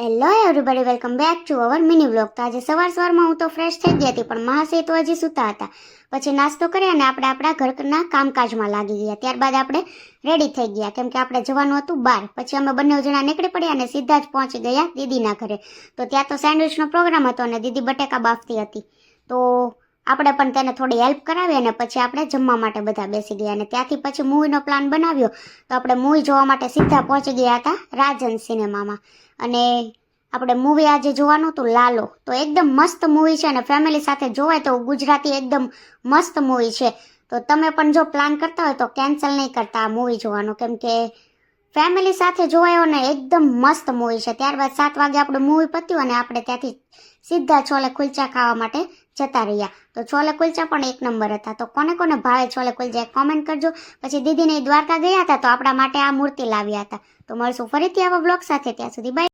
Hello everybody, welcome back to our mini vlog. તો આજે સવારમાં હું તો ફ્રેશ થઈ ગઈ હતી, પણ મહાશય તો હજી સૂતા હતા. પછી નાસ્તો કરી અને આપણે આપણા ઘરના કામકાજમાં લાગી ગયા. ત્યારબાદ આપણે રેડી થઈ ગયા, કેમ કે આપણે જવાનું હતું બહાર. પછી અમે બંને જણા નીકળી પડ્યા અને સીધા જ પહોંચી ગયા દીદીના ઘરે. તો ત્યાં તો સેન્ડવિચનો પ્રોગ્રામ હતો અને દીદી બટેકા બાફતી હતી. તો આપણે પણ તેને થોડી હેલ્પ કરાવી અને પછી આપણે જમવા માટે બધા બેસી ગયા. અને ત્યાંથી પછી મૂવીનો પ્લાન બનાવ્યો. તો આપણે મૂવી જોવા માટે સીધા પહોંચી ગયા હતા રાજન સિનેમામાં. અને આપણે મૂવી આજે જોવાનું હતું લાલો. તો એકદમ મસ્ત મૂવી છે અને ફેમિલી સાથે જોવાય તો ગુજરાતી એકદમ મસ્ત મૂવી છે. તો તમે પણ જો પ્લાન કરતા હોય તો કેન્સલ નહીં કરતા આ મૂવી જોવાનું, કેમ કે ફેમિલી સાથે જોવાયો ને એકદમ મસ્ત મૂવી છે. ત્યારબાદ 7 વાગે આપણું મૂવી પત્યું અને આપણે ત્યાંથી સીધા છોલે કુલચા ખાવા માટે જતા રહ્યા. તો છોલે કુલચા પણ એક નંબર હતા. તો કોને કોને ભાવે છોલે કુલચા કોમેન્ટ કરજો. પછી દીદીને દ્વારકા ગયા હતા તો આપણા માટે આ મૂર્તિ લાવ્યા હતા. તો મળશું ફરીથી આવા બ્લોગ સાથે, ત્યાં સુધી બાય.